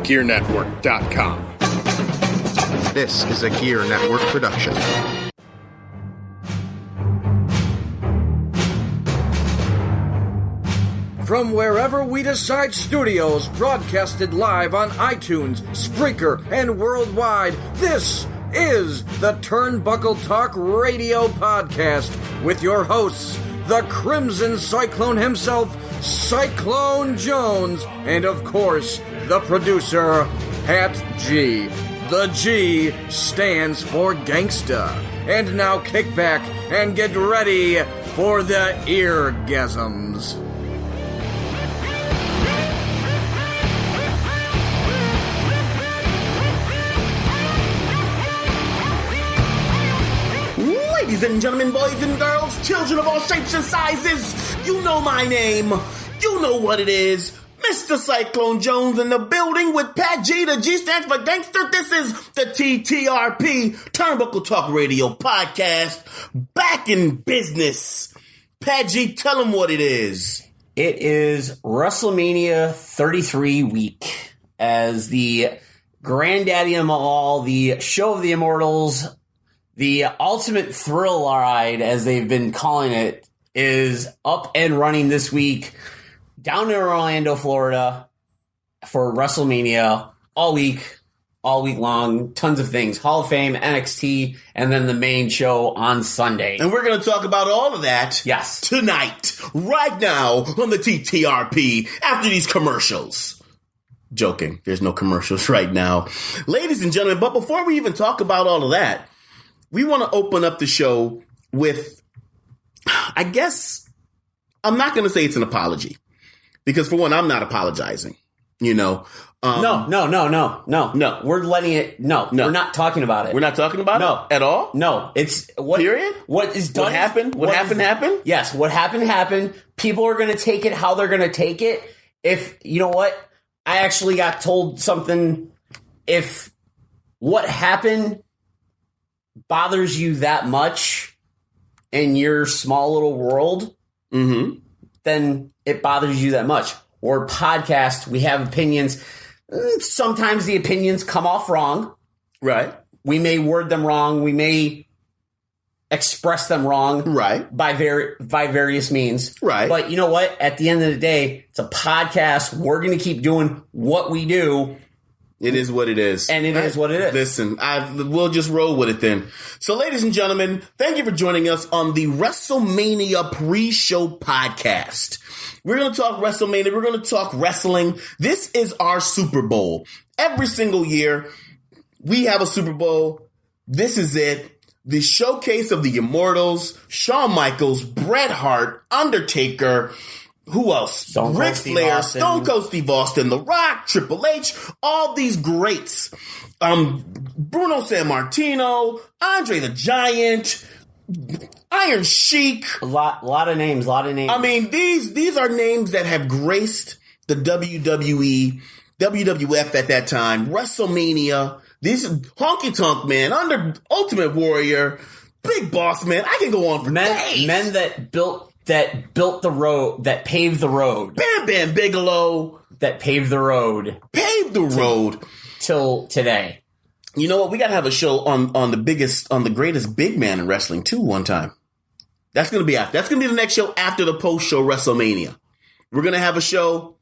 GearNetwork.com. This is a Gear Network production. From Wherever We Decide Studios, broadcasted live on iTunes, Spreaker, and worldwide, this is the Turnbuckle Talk Radio Podcast with your hosts, the Crimson Cyclone himself, Cyclone Jones, and of course, the producer, Pat G. The G stands for Gangsta. And now kick back and get ready for the eargasms. Ladies and gentlemen, boys and girls, children of all shapes and sizes, you know my name. You know what it is. Mr. Cyclone Jones in the building with Pat G. The G stands for Gangster. This is the TTRP, Turnbuckle Talk Radio Podcast. Back in business. Pat G, tell them what it is. It is Wrestlemania 33 week as the granddaddy of them all, the show of the immortals, the ultimate thrill ride, as they've been calling it, is up and running this week down in Orlando, Florida for WrestleMania all week long. Tons of things. Hall of Fame, NXT, and then the main show on Sunday. And we're going to talk about all of that tonight, right now on the TTRP after these commercials. Joking. There's no commercials right now. Ladies and gentlemen, but before we even talk about all of that, we want to open up the show with, I guess, I'm not going to say it's an apology. Because for one, I'm not apologizing, you know. No. We're letting it. No, we're not talking about it. We're not talking about it at all? No. It's what. Period? What is done? What happened? What happened? Yes. What happened. People are going to take it how they're going to take it. If, you know what? I actually got told something. If what happened bothers you that much in your small little world, then it bothers you that much. Or podcast, we have opinions. Sometimes the opinions come off wrong. Right. We may word them wrong. We may express them wrong. Right. By various means. Right. But you know what? At the end of the day, it's a podcast. We're going to keep doing what we do. It is what it is. And it is what it is. Listen, we'll just roll with it then. So, ladies and gentlemen, thank you for joining us on the WrestleMania pre-show podcast. We're going to talk WrestleMania. We're going to talk wrestling. This is our Super Bowl. Every single year, we have a Super Bowl. This is it. The showcase of the Immortals, Shawn Michaels, Bret Hart, Undertaker. Who else? Ric Flair, Stone Cold Steve Austin, The Rock, Triple H, all these greats. Bruno Sammartino, Andre the Giant, Iron Sheik. A lot of names. I mean, these are names that have graced the WWE, WWF at that time, WrestleMania. These Honky Tonk Man, Ultimate Warrior, Big Boss Man. I can go on for days. Men that built the road, that paved the road. Bam Bam Bigelow. That paved the road. Till today. You know what? We got to have a show on the greatest big man in wrestling too one time. That's going to be the next show after the post show WrestleMania. We're going to have a show,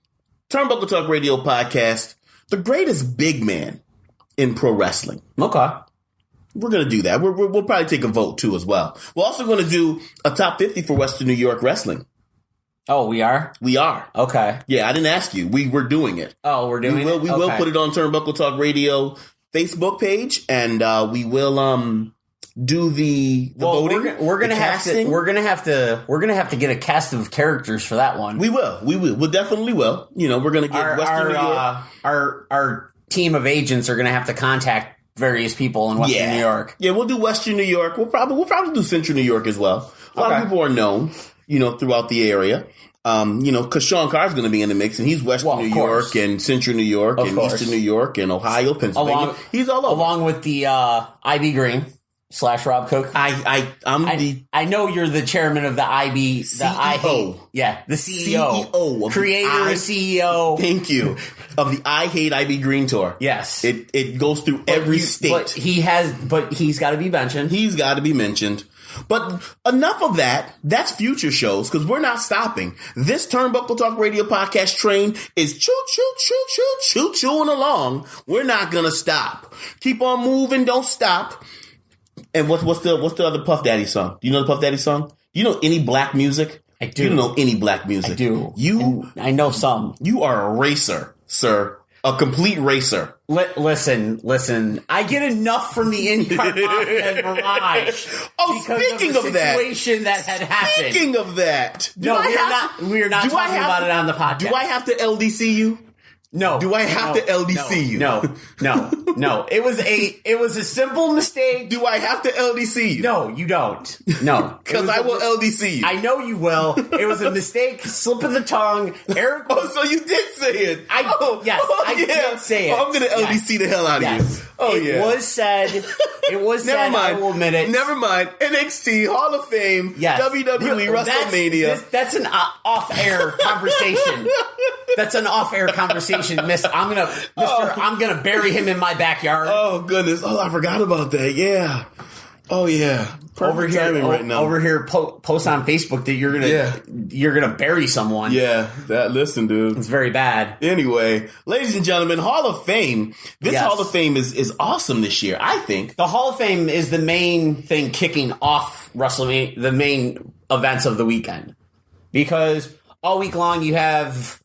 Turnbuckle Talk Radio Podcast, the greatest big man in pro wrestling. Okay. We're going to do that. We'll probably take a vote, too, as well. We're also going to do a top 50 for Western New York wrestling. Oh, we are? We are. Okay. Yeah, I didn't ask you. We're doing it. Oh, we're doing it? We will put it on Turnbuckle Talk Radio Facebook page, and we will do the voting. We're going to have to get a cast of characters for that one. We will. We definitely will. You know, we're going to get Western New York. Our team of agents are going to have to contact various people in Western New York. Yeah, we'll do Western New York. We'll probably do Central New York as well. A lot of people are known, you know, throughout the area. You know, because Sean Carr's going to be in the mix, and he's Western New York and Central New York and Eastern New York and Ohio, Pennsylvania. He's all over. Along with the IB Green. Rob Cook? I know you're the chairman of the IB, CEO. The CEO. Creator, CEO. Thank you. Of the I Hate IB Green Tour. Yes. It goes through every state. But he's got to be mentioned. He's got to be mentioned. But enough of that. That's future shows because we're not stopping. This Turnbuckle Talk Radio podcast train is choo-choo-choo-choo-choo-chooing along. We're not going to stop. Keep on moving. Don't stop. And what's the other Puff Daddy song? Do you know the Puff Daddy song? Do you know any black music? I do. You don't know any black music. I do. I know some. You are a racer, sir. A complete racer. Listen. I get enough from the in-car Mafia Mirage. Speaking of that, situation that had happened. Speaking of that, we are not talking about it on the podcast. Do I have to LDC you? No. Do I have to LDC you? No. It was a simple mistake. Do I have to LDC you? No, you don't. No. Because I will LDC you. I know you will. It was a mistake, slip of the tongue. Eric. So you did say it. I did say it. I'm going to LDC the hell out of you. It was said. Never mind. I will admit it. Never mind. NXT, Hall of Fame, WWE, WrestleMania. That's an off-air conversation. That's an off-air conversation, I'm gonna bury him in my backyard. Oh goodness! Oh, I forgot about that. Yeah. Oh yeah. Perfect timing right now. Over here, post on Facebook that you're gonna bury someone. Yeah. Listen, dude. It's very bad. Anyway, ladies and gentlemen, Hall of Fame. This Hall of Fame is awesome this year. I think the Hall of Fame is the main thing kicking off WrestleMania, the main events of the weekend, because all week long you have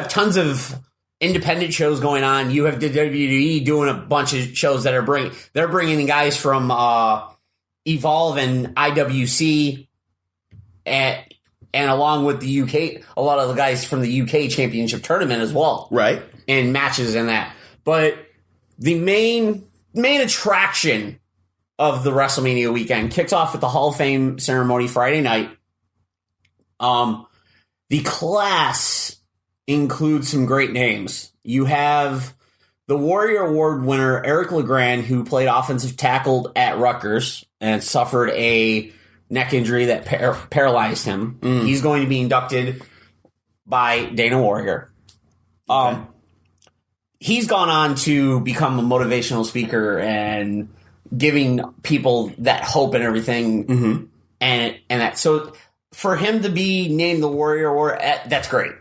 tons of independent shows going on. You have the WWE doing a bunch of shows that they're bringing in guys from Evolve and IWC, and along with the UK, a lot of the guys from the UK Championship Tournament as well, right? And matches and that. But the main attraction of the WrestleMania weekend kicks off with the Hall of Fame ceremony Friday night. The class includes some great names. You have the Warrior Award winner, Eric LeGrand, who played offensive tackle at Rutgers and suffered a neck injury that paralyzed him. He's going to be inducted by Dana Warrior. Okay. He's gone on to become a motivational speaker and giving people that hope and everything. And that. So for him to be named the Warrior Award, that's great.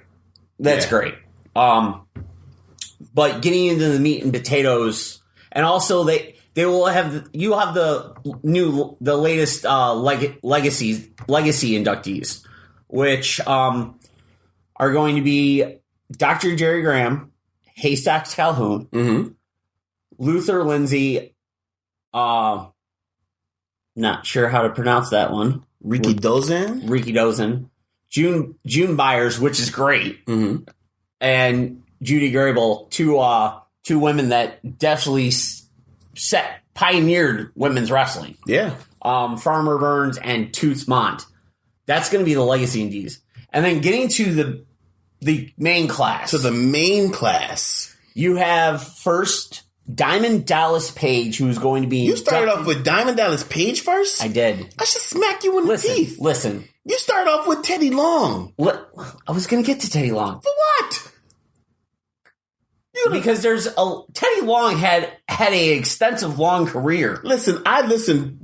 That's great. But getting into the meat and potatoes, and also they will have the latest legacy inductees, which are going to be Dr. Jerry Graham, Haystacks Calhoun, Luther Lindsay, not sure how to pronounce that one. Ricky Dozen. June Byers, which is great, and Judy Grable, two women that definitely pioneered women's wrestling. Yeah, Farmer Burns and Toots Mont. That's going to be the legacy indies, and then getting to the main class. To the main class, you have first Diamond Dallas Page, who's going to be. You started off with Diamond Dallas Page first. I did. I should smack you in the teeth. Listen. You start off with Teddy Long. What? I was going to get to Teddy Long. For what? Because Teddy Long had a extensive long career. Listen.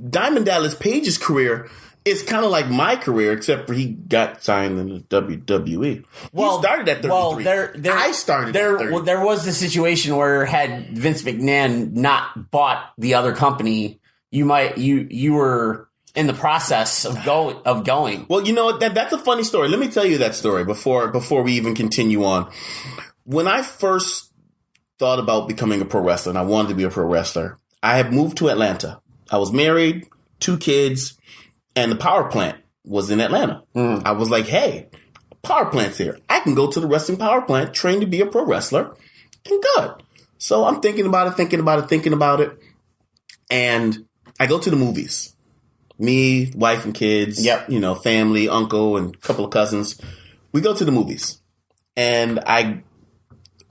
Diamond Dallas Page's career is kind of like my career, except for he got signed in the WWE. Well, he started at 33. I started at 30. Well, there was the situation where had Vince McMahon not bought the other company, you were in the process of going. Well, you know what? That's a funny story. Let me tell you that story before we even continue on. When I first thought about becoming a pro wrestler, and I wanted to be a pro wrestler, I had moved to Atlanta. I was married, 2 kids, and the power plant was in Atlanta. I was like, hey, power plant's here. I can go to the wrestling power plant, train to be a pro wrestler, and good. So I'm thinking about it, and I go to the movies. Me, wife and kids, family, uncle, and a couple of cousins. We go to the movies. And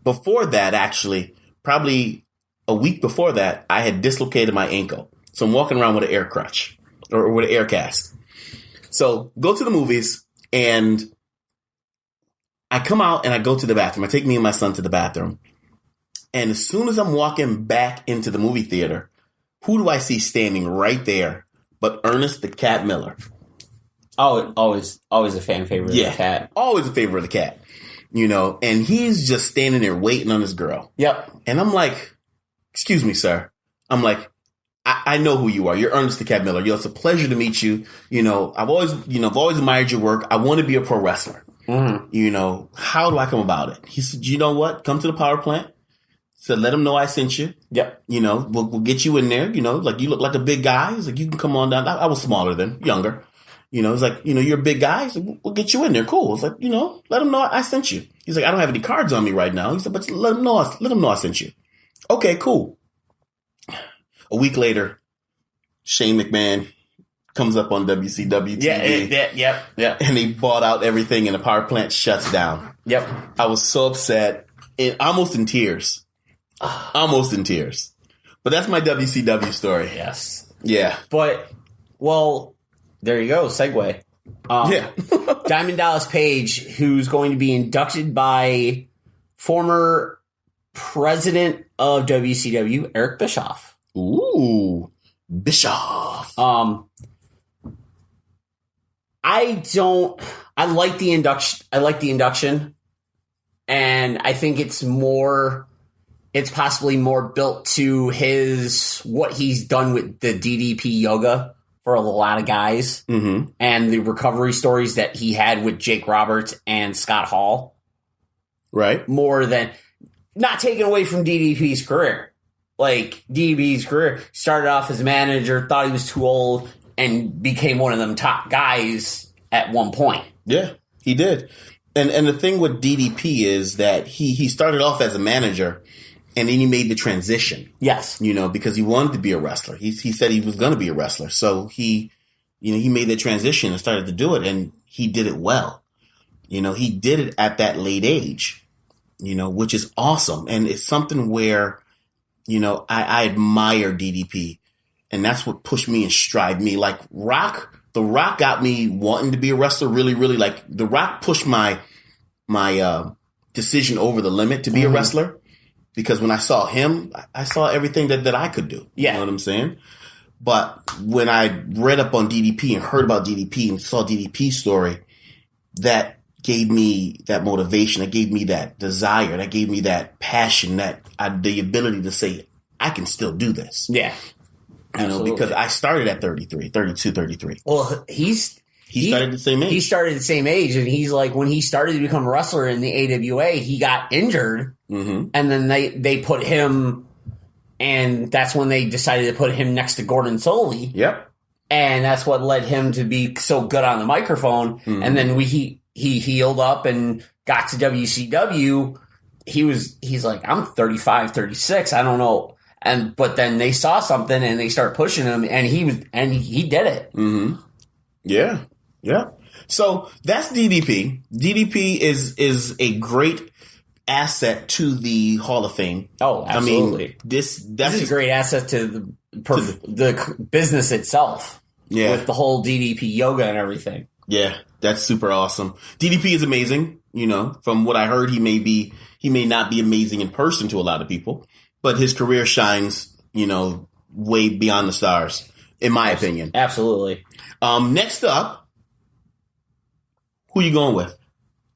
before that, actually, probably a week before that, I had dislocated my ankle. So I'm walking around with an air crutch or with an air cast. So go to the movies and I come out and I go to the bathroom. I take me and my son to the bathroom. And as soon as I'm walking back into the movie theater, who do I see standing right there but Ernest the Cat Miller? Oh, always a fan favorite of the cat. Always a favorite of the cat. You know, and he's just standing there waiting on his girl. Yep. And I'm like, excuse me, sir. I'm like, I know who you are. You're Ernest the Cat Miller. It's a pleasure to meet you. You know, I've always admired your work. I want to be a pro wrestler. Mm-hmm. You know, how do I come about it? He said, you know what? Come to the power plant. Said, let them know I sent you. Yep. You know, we'll get you in there. You know, like you look like a big guy. He's like, you can come on down. I was smaller then, younger. You know, it's like, you know, you're a big guy. He's like, we'll get you in there. Cool. It's like, you know, let them know I sent you. He's like, I don't have any cards on me right now. He said, but let them know I sent you. Okay, cool. A week later, Shane McMahon comes up on WCW TV. Yeah. And he bought out everything and the power plant shuts down. Yep. I was so upset and almost in tears. But that's my WCW story. Yes. Yeah. But, well, there you go. Segue. Yeah. Diamond Dallas Page, who's going to be inducted by former president of WCW, Eric Bischoff. Ooh. Bischoff. I like the induction. And I think it's possibly more built to what he's done with the DDP yoga for a lot of guys, mm-hmm. and the recovery stories that he had with Jake Roberts and Scott Hall. Right. More than, not taking away from DDP's career. Like, DDP's career started off as a manager, thought he was too old, and became one of them top guys at one point. Yeah, he did. And the thing with DDP is that he started off as a manager, and then he made the transition. Yes. You know, because he wanted to be a wrestler. He said he was going to be a wrestler. So he made the transition and started to do it, and he did it well. You know, he did it at that late age, you know, which is awesome. And it's something where, you know, I admire DDP, and that's what pushed me and strived me. Like The Rock got me wanting to be a wrestler really, really. Like, The Rock pushed my decision over the limit to be mm-hmm. a wrestler. Because when I saw him, I saw everything that I could do. Yeah. You know what I'm saying? But when I read up on DDP and heard about DDP and saw DDP's story, that gave me that motivation. That gave me that desire. That gave me that passion, the ability to say, I can still do this. Yeah. You know, because I started at 32, 33. Well, he started the same age. He started the same age, and he's like, when he started to become a wrestler in the AWA, he got injured, mm-hmm. and then they put him, and that's when they decided to put him next to Gordon Soley. Yep. And that's what led him to be so good on the microphone. Mm-hmm. And then he healed up and got to WCW. He's like, I'm 35, 36. I don't know. But then they saw something and they start pushing him, and he did it. Mm-hmm. Yeah. Yeah. So that's DDP. DDP is a great asset to the Hall of Fame. Oh, absolutely. I mean, that's a great asset to the business itself. Yeah. With the whole DDP yoga and everything. Yeah. That's super awesome. DDP is amazing. You know, from what I heard, he may not be amazing in person to a lot of people, but his career shines, you know, way beyond the stars, in my opinion. Absolutely. Next up, who you going with?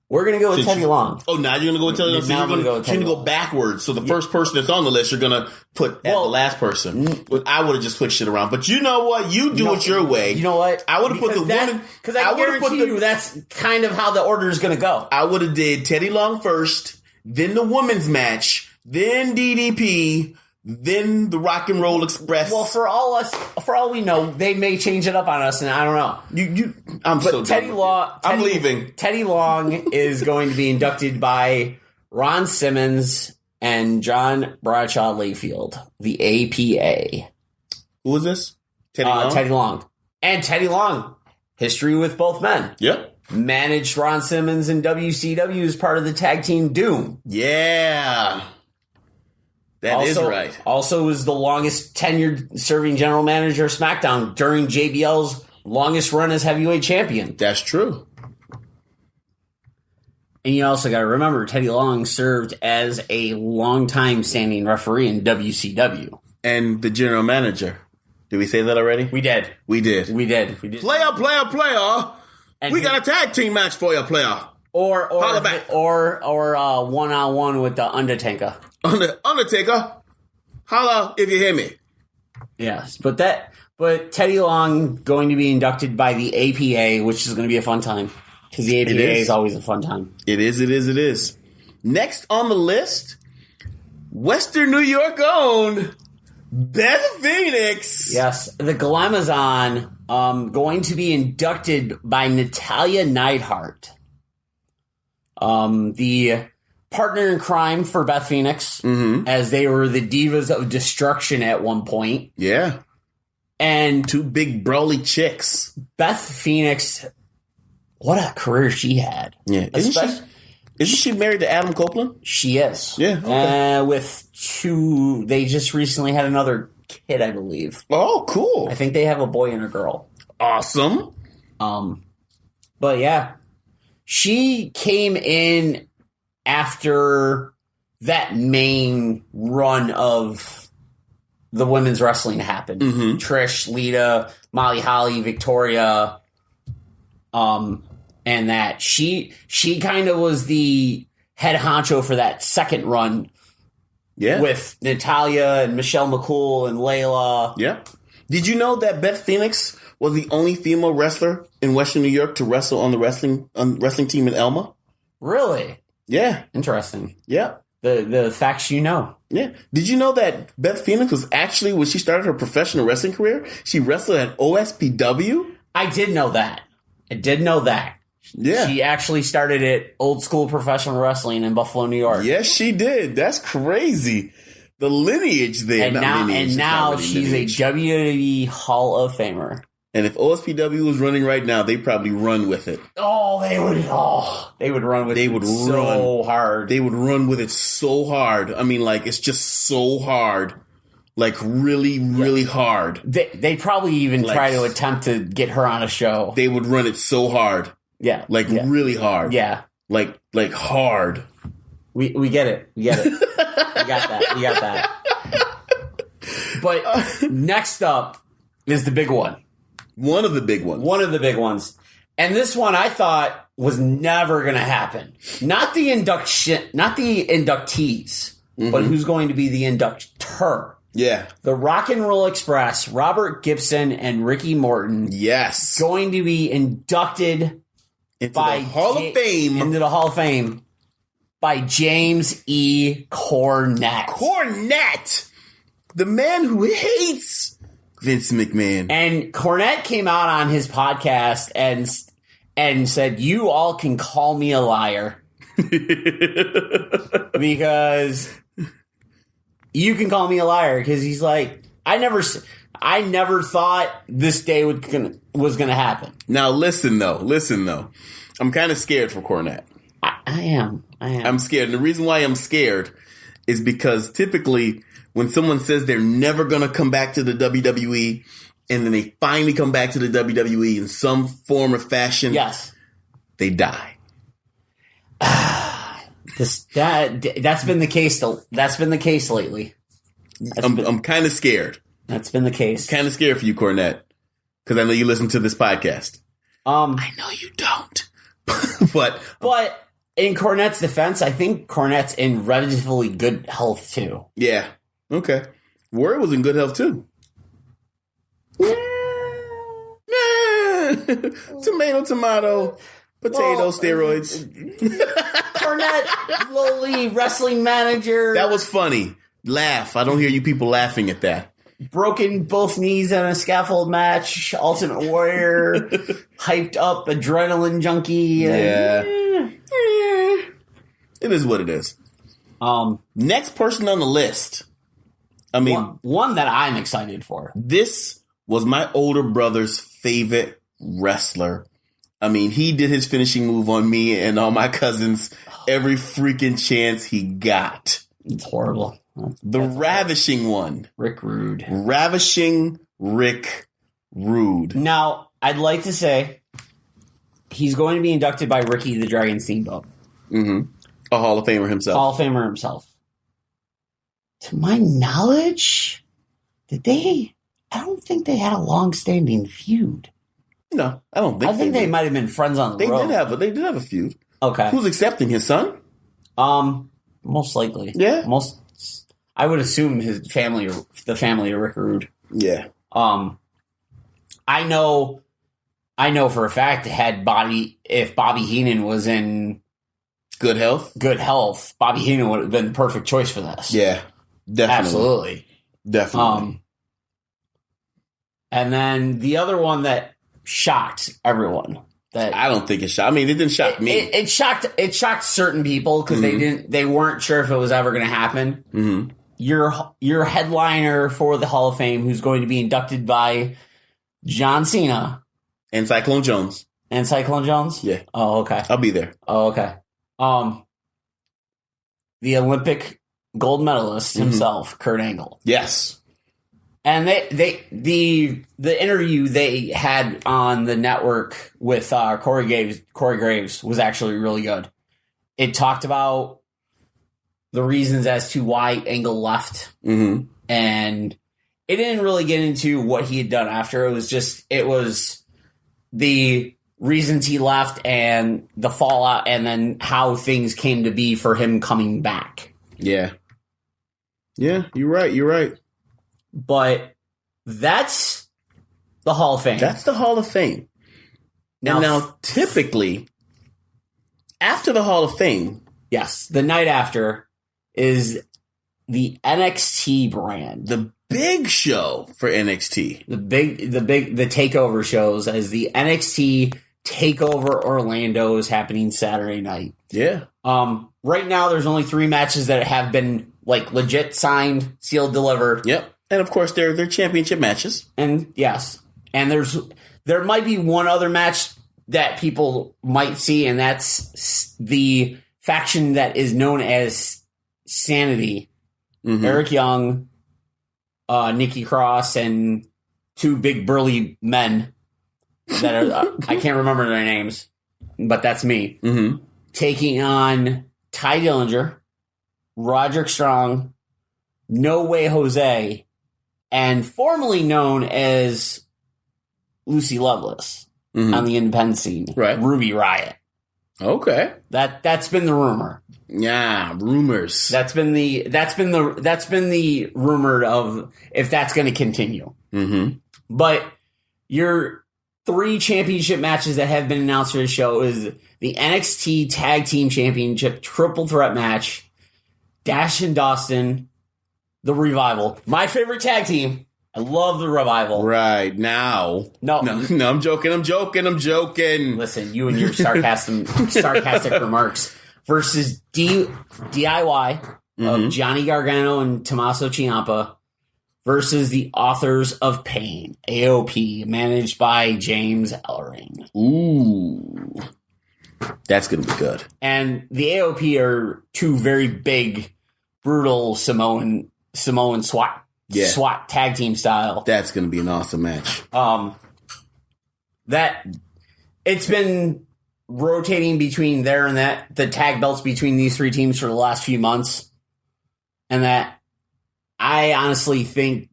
We're going to go with Teddy Long. Oh, now you're going to go with Teddy Long? So you're going to go backwards. So the first person that's on the list, you're going to put at the last person. I would have just switched it around. But you know what? You do it your way. You know what? I would have put the woman. Because I guarantee you that's kind of how the order is going to go. I would have did Teddy Long first, then the women's match, then DDP, then the Rock and Roll Express. Well, for all we know, they may change it up on us, and I don't know. I'm leaving. Teddy Long is going to be inducted by Ron Simmons and John Bradshaw Layfield, the APA. Who is this? Teddy Long? Teddy Long. And Teddy Long, history with both men. Yep. Managed Ron Simmons in WCW as part of the tag team Doom. Yeah. That is right. Also was the longest tenured serving general manager of SmackDown during JBL's longest run as heavyweight champion. That's true. And you also got to remember, Teddy Long served as a longtime standing referee in WCW. And the general manager. Did we say that already? We did. We did. Player. And we got a tag team match for you, player. Or one-on-one with the Undertaker. Undertaker, holla if you hear me. Yes, but Teddy Long going to be inducted by the APA, which is going to be a fun time. Because the APA is always a fun time. It is. Next on the list, Western New York owned Beth Phoenix. Yes, the Glamazon going to be inducted by Natalya Neidhart. The partner in crime for Beth Phoenix, as they were the Divas of Destruction at one point. Yeah. And two big brawly chicks. Beth Phoenix, what a career she had. Yeah. Isn't she married to Adam Copeland? She is. Yeah. Okay. With two, they just recently had another kid, I believe. Oh, cool. I think they have a boy and a girl. Awesome. But yeah, she came in after that main run of the women's wrestling happened. Trish, Lita, Molly Holly, Victoria, and that she kind of was the head honcho for that second run. Yeah, with Natalya and Michelle McCool and Layla. Yeah. Did you know that Beth Phoenix was the only female wrestler in Western New York to wrestle on the wrestling team in Elma? Really? Yeah. Interesting. Yeah. The facts you know. Yeah. Did you know that Beth Phoenix was actually, when she started her professional wrestling career, she wrestled at OSPW? I did know that. Yeah. She actually started at Old School Professional Wrestling in Buffalo, New York. Yes, she did. That's crazy. The lineage there. And now she's a WWE Hall of Famer. And if OSPW was running right now, they'd probably run with it. They would run with it so hard. They would run with it so hard. I mean, like, it's just so hard. Like, really, really hard. They'd probably even try to attempt to get her on a show. They would run it so hard. Yeah. Really hard. Yeah. Like hard. We get it. We got that. But next up is the big one. One of the big ones. And this one I thought was never going to happen. Not the inductees, but who's going to be the inductor. Yeah. The Rock and Roll Express, Robert Gibson and Ricky Morton. Yes. Going to be inducted into the Hall of Fame by James E. Cornette. The man who hates Vince McMahon. And Cornette came out on his podcast and said, "You all can call me a liar." Because you can call me a liar, because he's like, I never thought this day was gonna happen. Now listen though. I'm kind of scared for Cornette. I am. I'm scared. And the reason why I'm scared is because typically when someone says they're never going to come back to the WWE and then they finally come back to the WWE in some form or fashion, yes, they die. That's been the case. That's been the case lately. I'm kind of scared. That's been the case. Kind of scared for you, Cornette, because I know you listen to this podcast. I know you don't. But in Cornette's defense, I think Cornette's in relatively good health too. Yeah. Okay. Warrior was in good health too. Tomato. Potato, steroids. Cornette, lowly wrestling manager. That was funny. Laugh. I don't hear you people laughing at that. Broken both knees in a scaffold match. Ultimate Warrior. Hyped up adrenaline junkie. Yeah. It is what it is. Next person on the list. I mean, one that I'm excited for. This was my older brother's favorite wrestler. I mean, he did his finishing move on me and all my cousins every freaking chance he got. It's horrible. The ravishing one. Rick Rude. Ravishing Rick Rude. Now, I'd like to say he's going to be inducted by Ricky the Dragon Steamboat. Mm-hmm. A Hall of Famer himself. Hall of Famer himself. To my knowledge, I don't think they had a long-standing feud. No, I don't think. I think they might have been friends on the They road. They did have a feud. Okay. Who's accepting, his son? Most likely. Yeah. I would assume the family of Rick Rude. Yeah. I know for a fact if Bobby Heenan was in good health, Bobby Heenan would have been the perfect choice for this. Yeah. Definitely. Absolutely. Definitely. And then the other one that shocked everyone. That I don't think it shocked. I mean, it didn't shock me. It shocked certain people because they weren't sure if it was ever going to happen. Mm-hmm. Your headliner for the Hall of Fame, who's going to be inducted by John Cena and Cyclone Jones. And Cyclone Jones? Yeah. Oh, okay. I'll be there. Oh, okay. The Olympic gold medalist himself, Kurt Angle. Yes. And the interview they had on the network with Corey Graves was actually really good. It talked about the reasons as to why Angle left, and it didn't really get into what he had done after. It was the reasons he left and the fallout, and then how things came to be for him coming back. Yeah. Yeah, you're right. But that's the Hall of Fame. That's the Hall of Fame. Now, typically, after the Hall of Fame... Yes, the night after is the NXT brand. The big show for NXT. The takeover shows, as the NXT Takeover Orlando is happening Saturday night. Yeah. Right now, there's only 3 matches that have been legit signed, sealed, delivered. Yep. And of course, they're championship matches. And yes, and there might be one other match that people might see, and that's the faction that is known as Sanity. Mm-hmm. Eric Young, Nikki Cross, and 2 big burly men that are I can't remember their names, but that's me. Mm-hmm. Taking on Ty Dillinger, Roderick Strong, No Way Jose, and formerly known as Lucy Loveless on the independent scene, right? Ruby Riott. Okay, that's been the rumor. Yeah, rumors. That's been the rumored of if that's going to continue. Mm-hmm. But your 3 championship matches that have been announced for the show is the NXT Tag Team Championship Triple Threat match, Dash and Dawson, the Revival, my favorite tag team. I love the Revival. Right now, no, I'm joking. Listen, you and your sarcastic remarks versus DIY of Johnny Gargano and Tommaso Ciampa versus the Authors of Pain, AOP, managed by James Ellering. Ooh, that's gonna be good. And the AOP are 2 very big, brutal Samoan SWAT tag team style. That's going to be an awesome match. That it's been rotating between there and that, the tag belts between these 3 teams for the last few months, and that I honestly think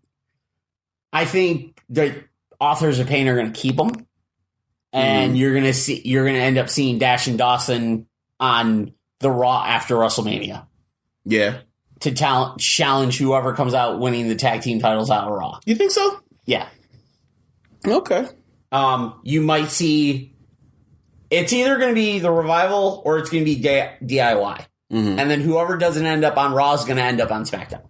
the Authors of Pain are going to keep them, and you're going to end up seeing Dash and Dawson on the Raw after WrestleMania. Yeah. To challenge whoever comes out winning the tag team titles out of Raw. You think so? Yeah. Okay. You might see it's either going to be the Revival or it's going to be DIY. And then whoever doesn't end up on Raw is going to end up on SmackDown.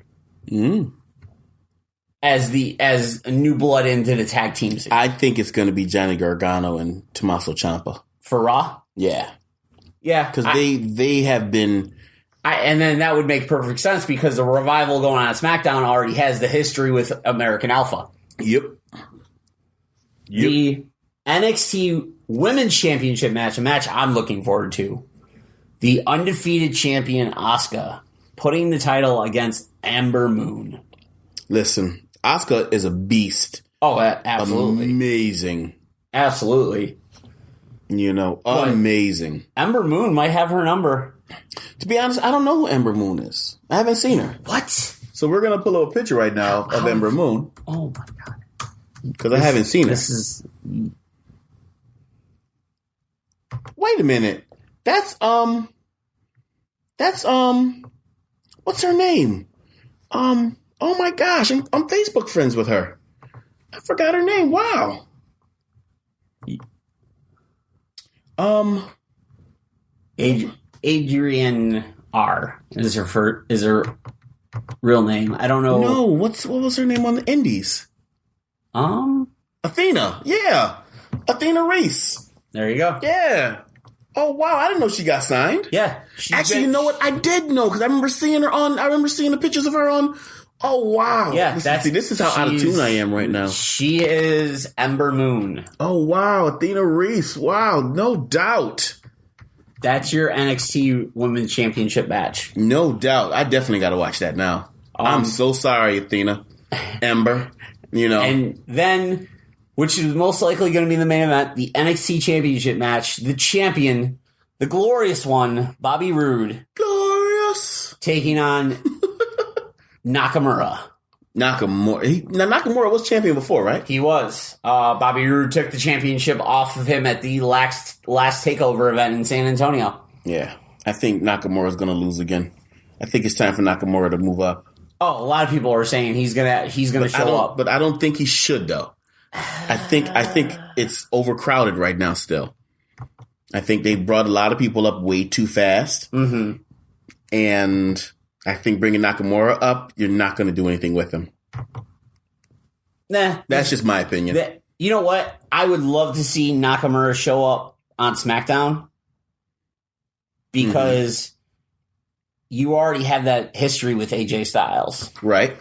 As a new blood into the tag team scene. I think it's going to be Johnny Gargano and Tommaso Ciampa. For Raw? Yeah. Yeah. Because they have been... and then that would make perfect sense because the Revival going on SmackDown already has the history with American Alpha. Yep. The NXT Women's Championship match, a match I'm looking forward to. The undefeated champion Asuka putting the title against Ember Moon. Listen, Asuka is a beast. Oh, absolutely. Amazing. Absolutely. Amazing. Ember Moon might have her number. To be honest, I don't know who Ember Moon is. I haven't seen her. What? So we're going to pull up a picture right now of Ember Moon. Oh, my God. Because I haven't seen her. Wait a minute. That's what's her name? Oh my gosh, I'm Facebook friends with her. I forgot her name. Wow. Adrian R is her real name. I don't know. No, what was her name on the Indies? Athena. Yeah. Athena Reese. There you go. Yeah. Oh wow, I didn't know she got signed. Yeah. Actually, you know what? I did know because I remember seeing the pictures of her on. Oh wow. Yeah. This is how out of tune I am right now. She is Ember Moon. Oh wow, Athena Reese. Wow, no doubt. That's your NXT Women's Championship match. No doubt. I definitely got to watch that now. I'm so sorry, Athena. Ember. And then, which is most likely going to be the main event, the NXT Championship match. The champion, the glorious one, Bobby Roode. Glorious. Taking on Nakamura. Nakamura was champion before, right? He was. Bobby Roode took the championship off of him at the last Takeover event in San Antonio. Yeah. I think Nakamura's going to lose again. I think it's time for Nakamura to move up. Oh, a lot of people are saying he's gonna show up. But I don't think he should, though. I think it's overcrowded right now still. I think they brought a lot of people up way too fast. Mm-hmm. And I think bringing Nakamura up, you're not going to do anything with him. Nah. That's just my opinion. You know what? I would love to see Nakamura show up on SmackDown because you already have that history with AJ Styles. Right.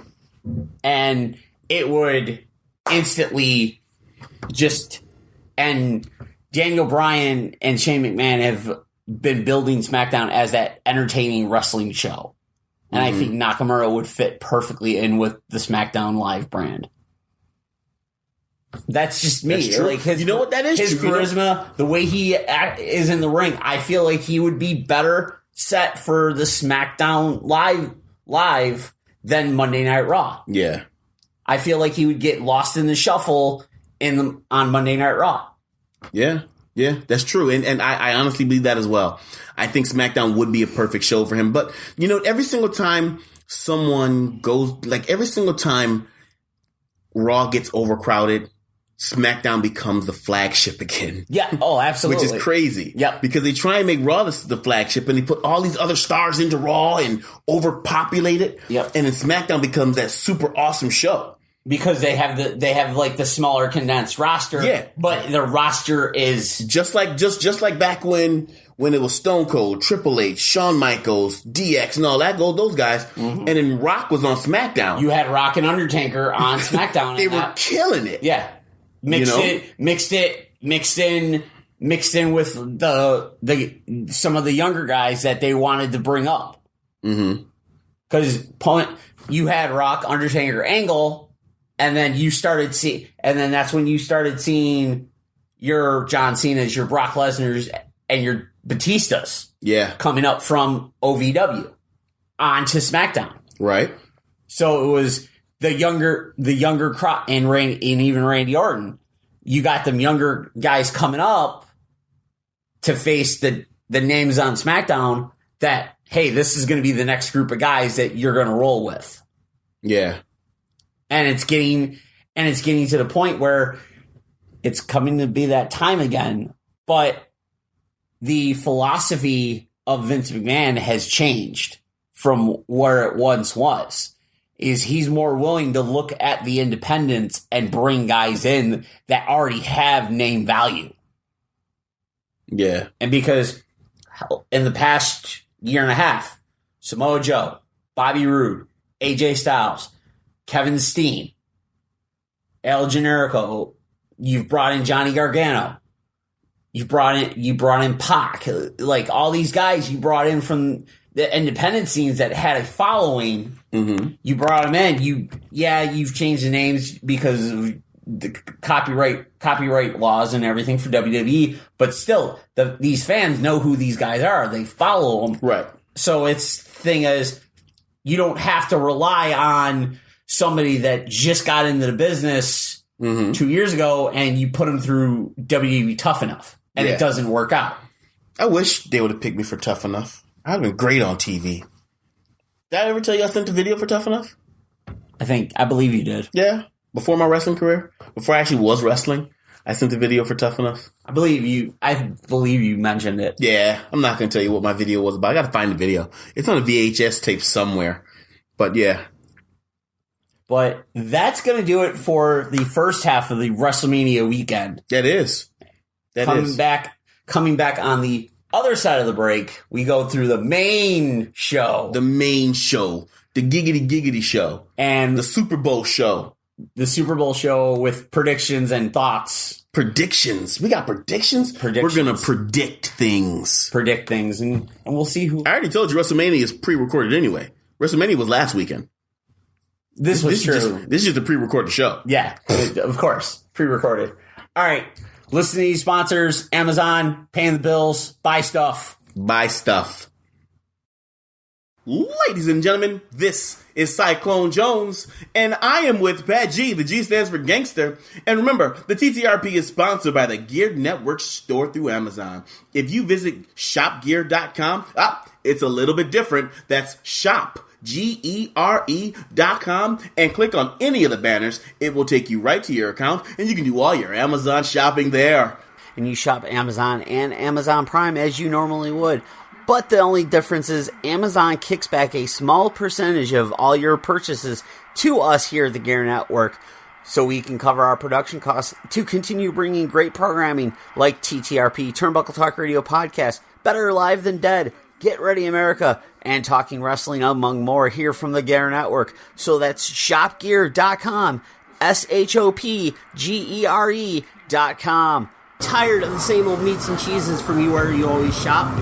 And it would instantly and Daniel Bryan and Shane McMahon have been building SmackDown as that entertaining wrestling show. And I think Nakamura would fit perfectly in with the SmackDown Live brand. That's just me. That's true. Like you know what that is? His true. charisma, the way he is in the ring, I feel like he would be better set for the SmackDown Live than Monday Night Raw. Yeah. I feel like he would get lost in the shuffle on Monday Night Raw. Yeah. Yeah, that's true. And I honestly believe that as well. I think SmackDown would be a perfect show for him. But, every single time every single time Raw gets overcrowded, SmackDown becomes the flagship again. Yeah. Oh, absolutely. Which is crazy. Yeah. Because they try and make Raw the flagship and they put all these other stars into Raw and overpopulate it. Yep. And then SmackDown becomes that super awesome show. Because they have the smaller condensed roster. Yeah. But the roster is just like back when it was Stone Cold, Triple H, Shawn Michaels, DX, and all that, those guys. Mm-hmm. And then Rock was on SmackDown. You had Rock and Undertaker on SmackDown. They were killing it. Yeah. Mixed in with some of the younger guys that they wanted to bring up. Mm-hmm. Because you had Rock, Undertaker, Angle. And then that's when you started seeing your John Cena's, your Brock Lesnar's, and your Batistas. Yeah. Coming up from OVW onto SmackDown. Right. So it was the younger crop and even Randy Orton. You got them younger guys coming up to face the names on SmackDown that, hey, this is going to be the next group of guys that you're going to roll with. Yeah. And it's getting to the point where it's coming to be that time again. But the philosophy of Vince McMahon has changed from where it once was. Is he's more willing to look at the independents and bring guys in that already have name value. Yeah. And because in the past year and a half, Samoa Joe, Bobby Roode, AJ Styles, Kevin Steen, El Generico, you've brought in Johnny Gargano, you brought in Pac, like all these guys you brought in from the independent scenes that had a following, you brought them in. You've changed the names because of the copyright laws and everything for WWE, but still, these fans know who these guys are. They follow them. Right. So its thing is, you don't have to rely on somebody that just got into the business 2 years ago and you put them through WWE Tough Enough and it doesn't work out. I wish they would have picked me for Tough Enough. I'd have been great on TV. Did I ever tell you I sent a video for Tough Enough? I believe you did. Yeah. Before my wrestling career. Before I actually was wrestling. I sent a video for Tough Enough. I believe you mentioned it. Yeah. I'm not going to tell you what my video was about. I got to find the video. It's on a VHS tape somewhere. But yeah. But that's going to do it for the first half of the WrestleMania weekend. That is. Coming back on the other side of the break, we go through the main show. The main show. The giggity show. And the Super Bowl show. The Super Bowl show with predictions and thoughts. Predictions. We got predictions? We're going to predict things. And we'll see who... I already told you WrestleMania is pre-recorded anyway. WrestleMania was last weekend. This was true. This is just a pre-recorded show. Yeah, of course. Pre-recorded. All right. Listen to these sponsors. Amazon, paying the bills, buy stuff. Ladies and gentlemen, this is Cyclone Jones, and I am with Pat G. The G stands for gangster. And remember, the TTRP is sponsored by the Gear Network store through Amazon. If you visit shopgear.com, it's a little bit different. That's shop. GERE.com and click on any of the banners. It will take you right to your account and you can do all your Amazon shopping there. And you shop Amazon and Amazon Prime as you normally would. But the only difference is Amazon kicks back a small percentage of all your purchases to us here at the Gear Network so we can cover our production costs to continue bringing great programming like TTRP, Turnbuckle Talk Radio Podcast, Better Live Than Dead, Get Ready America, and Talking Wrestling, among more, here from the Gear Network. So that's shopgear.com, SHOPGERE.com. Tired of the same old meats and cheeses from you where you always shop?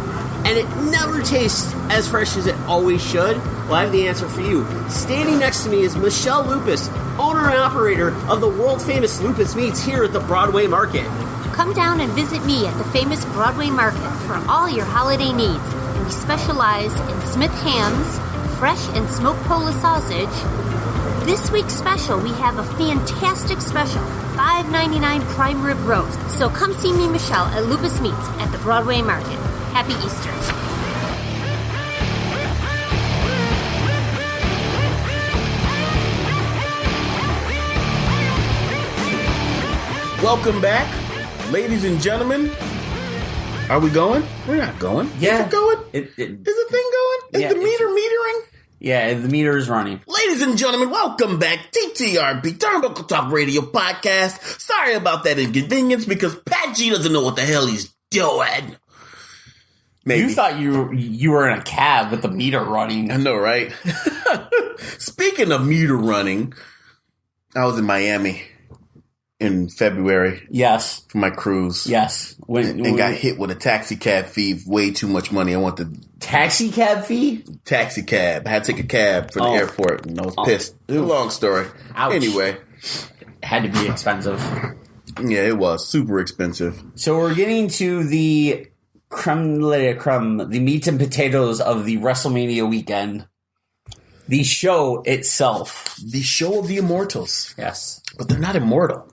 And it never tastes as fresh as it always should? Well, I have the answer for you. Standing next to me is Michelle Lupus, owner and operator of the world-famous Lupus Meats here at the Broadway Market. Come down and visit me at the famous Broadway Market for all your holiday needs. We specialize in Smith hams, fresh and smoked Polish sausage. This week's special, we have a fantastic special, $5.99 prime rib roast. So come see me, Michelle, at Lupus Meats at the Broadway Market. Happy Easter. Welcome back, ladies and gentlemen. Are we going? We're not going. Yeah. Is it going? Is the thing going? Is the meter metering? Yeah, the meter is running. Ladies and gentlemen, welcome back. TTRP, Turnbuckle Talk Radio Podcast. Sorry about that inconvenience because Pat G doesn't know what the hell he's doing. Maybe. You thought you were in a cab with the meter running. I know, right? Speaking of meter running, I was in Miami in February. Yes. For my cruise. Yes. And got hit with a taxi cab fee, way too much money. I want the taxi cab fee? Taxi cab. I had to take a cab for the airport and I was pissed. It's a long story. Ouch. Anyway. It had to be expensive. Yeah, it was. Super expensive. So we're getting to the creme de la creme, the meat and potatoes of the WrestleMania weekend. The show itself. The show of the immortals. Yes. But they're not immortal.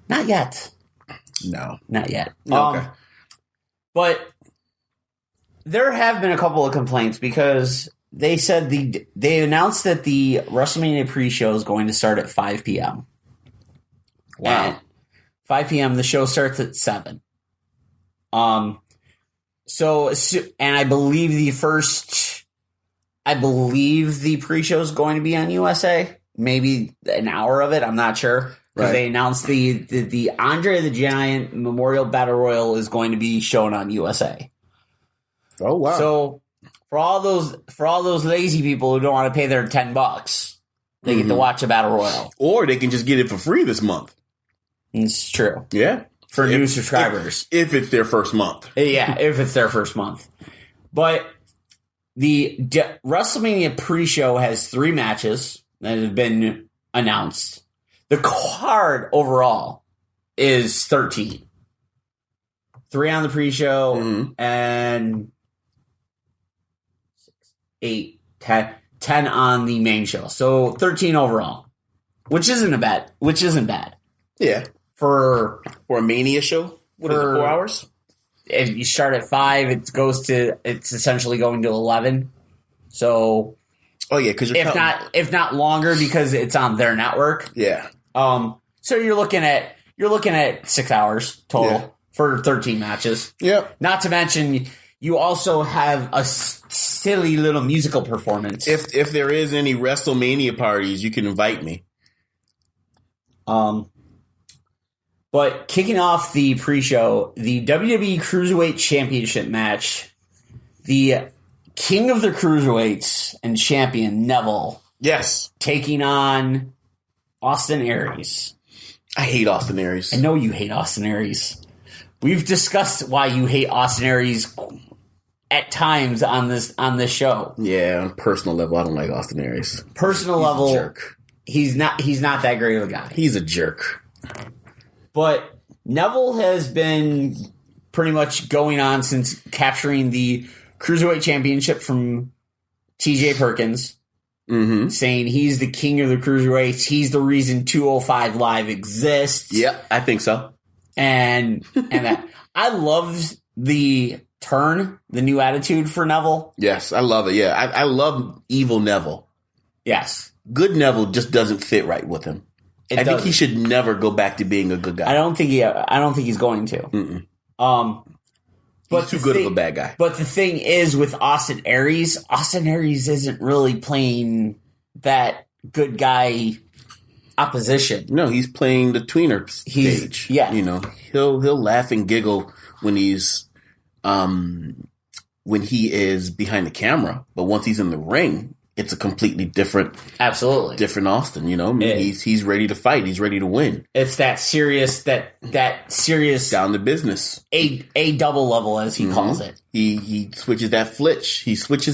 Not yet. No. Not yet. Okay. But there have been a couple of complaints because they said they announced that the WrestleMania pre-show is going to start at 5 p.m. Wow. At 5 p.m. The show starts at 7. So, and I believe the pre-show is going to be on USA. Maybe an hour of it. I'm not sure. Because they announced the Andre the Giant Memorial Battle Royal is going to be shown on USA. Oh wow! So for all those lazy people who don't want to pay their $10, they get to watch a Battle Royal, or they can just get it for free this month. It's true. Yeah, for new subscribers, if it's their first month. Yeah, if it's their first month. But WrestleMania pre-show has 3 matches that have been announced. The card overall is 13. 3 on the pre-show and 8, 10 on the main show. So 13 overall, which isn't bad. Yeah. For a Mania show? What is it, 4 hours? If you start at 5, it's essentially going to 11. So, because if not longer because it's on their network. Yeah. So you're looking at 6 hours total for 13 matches. Yep. Not to mention you also have a silly little musical performance. If there is any WrestleMania parties, you can invite me. But kicking off the pre-show, the WWE Cruiserweight Championship match, the King of the Cruiserweights and champion Neville. Yes. Taking on Austin Aries. I hate Austin Aries. I know you hate Austin Aries. We've discussed why you hate Austin Aries at times on this show. Yeah, on a personal level, I don't like Austin Aries. Personal He's level, a jerk. He's not that great of a guy. He's a jerk. But Neville has been pretty much going on since capturing the Cruiserweight Championship from TJ Perkins, saying he's the king of the Cruiserweights. He's the reason 205 Live exists. Yep, I think so. And that I love the turn, the new attitude for Neville. Yes, I love it. Yeah, I love evil Neville. Yes. Good Neville just doesn't fit right with him. I think he should never go back to being a good guy. I don't think he's going to. He's too good of a bad guy. But the thing is with Austin Aries isn't really playing that good guy opposition. No, he's playing the tweener stage. Yeah. You know, he'll laugh and giggle when he is behind the camera, but once he's in the ring, it's a completely different Austin. You know, he's ready to fight. He's ready to win. It's that serious down to business. A double level, as he calls it. He switches that flitch. He flips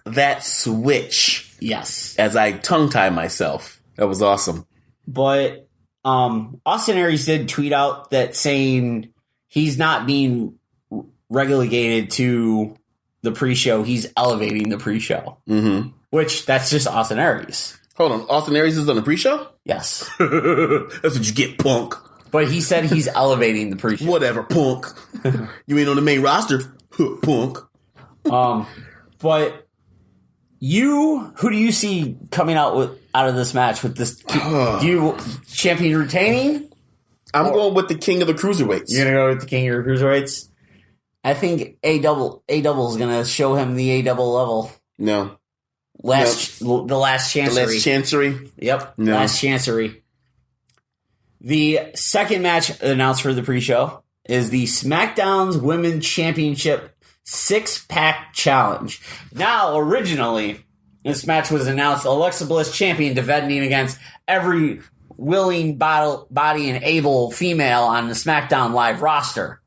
that switch. Yes. As I tongue tie myself. That was awesome. But Austin Aries did tweet out that saying he's not being relegated to the pre-show, he's elevating the pre-show. Which, that's just Austin Aries. Hold on, Austin Aries is on the pre-show? Yes. That's what you get, punk. But he said he's elevating the pre-show. Whatever, punk. You ain't on the main roster, punk. But who do you see coming out of this match with this? Do you champion retaining? I'm going with the King of the Cruiserweights. You're going to go with the King of the Cruiserweights? I think A double is going to show him the A double level. No. The last chancery. The last chancery? Yep. No. Last chancery. The second match announced for the pre-show is the SmackDown's Women's Championship 6-Pack Challenge. Now, originally, this match was announced Alexa Bliss champion defending against every willing body and able female on the SmackDown Live roster.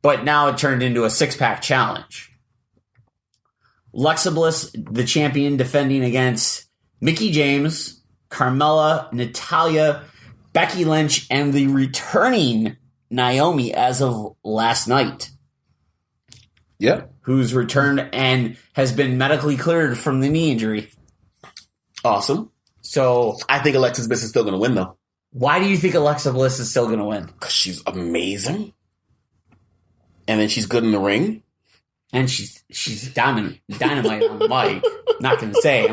But now it turned into a 6-pack challenge. Alexa Bliss, the champion, defending against Mickie James, Carmella, Natalya, Becky Lynch, and the returning Naomi as of last night. Yep. Who's returned and has been medically cleared from the knee injury. Awesome. So I think Alexa Bliss is still going to win, though. Why do you think Alexa Bliss is still going to win? Because she's amazing. And then she's good in the ring. And she's dynamite on the mic. Not going to say.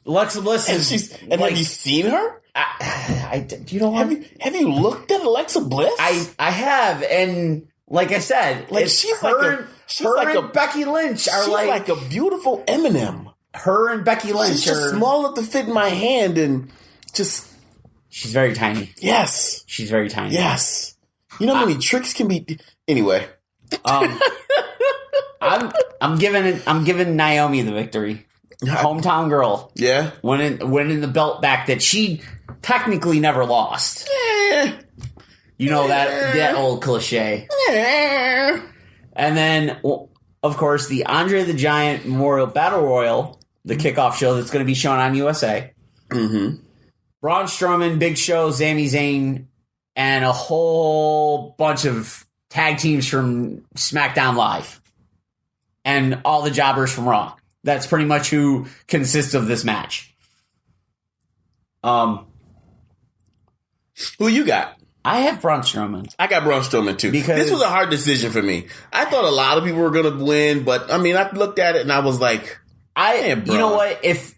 Alexa Bliss is... And have you seen her? Do you know what? Have you looked at Alexa Bliss? I have, and like I said, she's like Becky Lynch are like a beautiful M&M. Her and Becky Lynch she's just small enough to fit in my hand, and just... She's very tiny. Yes. She's very tiny. Yes. You know how many tricks can be... Anyway... I'm giving Naomi the victory. Hometown girl. Yeah. Winning the belt back that she technically never lost. You know that old cliche. And then of course, the Andre the Giant Memorial Battle Royal, the kickoff show that's going to be shown on USA. Mm-hmm. Braun Strowman, Big Show, Sami Zayn, and a whole bunch of tag teams from SmackDown Live. And all the jobbers from Raw. That's pretty much who consists of this match. Who you got? I have Braun Strowman. I got Braun Strowman too. Because this was a hard decision for me. I thought a lot of people were going to win, but I mean, I looked at it and I was like, you know what? If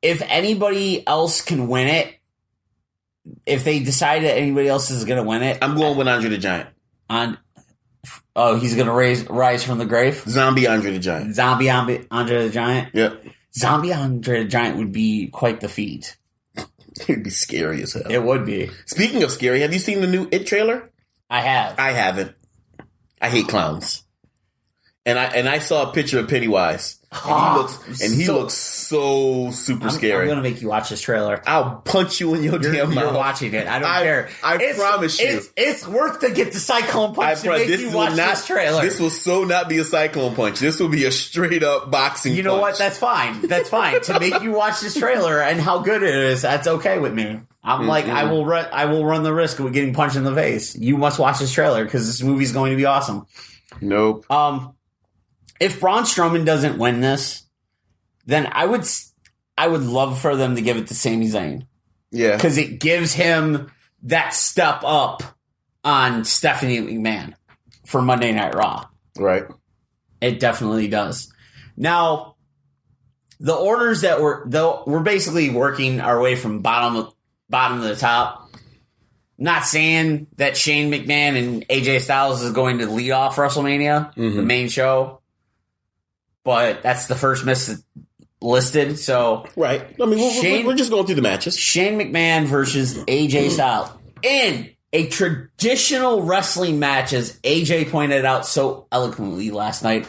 anybody else can win it, if they decide that anybody else is going to win it, I'm going with Andre the Giant. He's going to rise from the grave? Zombie Andre the Giant. Zombie Andre the Giant? Yep. Zombie Andre the Giant would be quite the feat. It'd be scary as hell. It would be. Speaking of scary, have you seen the new It trailer? I have. I haven't. I hate clowns. And I saw a picture of Pennywise. And he looks so super scary. I'm going to make you watch this trailer. I'll punch you in your damn mouth. You're watching it. I don't care. I promise you. It's worth to get the Cyclone Punch to make you watch this trailer. This will so not be a Cyclone Punch. This will be a straight up boxing punch. You know what? That's fine. That's fine. To make you watch this trailer and how good it is, that's okay with me. I'm like, I will run the risk of getting punched in the face. You must watch this trailer because this movie's going to be awesome. Nope. If Braun Strowman doesn't win this, then I would love for them to give it to Sami Zayn. Yeah. Because it gives him that step up on Stephanie McMahon for Monday Night Raw. Right. It definitely does. Now, the orders that we're basically working our way from bottom to the top. Not saying that Shane McMahon and AJ Styles is going to lead off WrestleMania, the main show. But that's the first miss listed, so... Right. I mean, we're just going through the matches. Shane McMahon versus AJ Styles. In a traditional wrestling match, as AJ pointed out so eloquently last night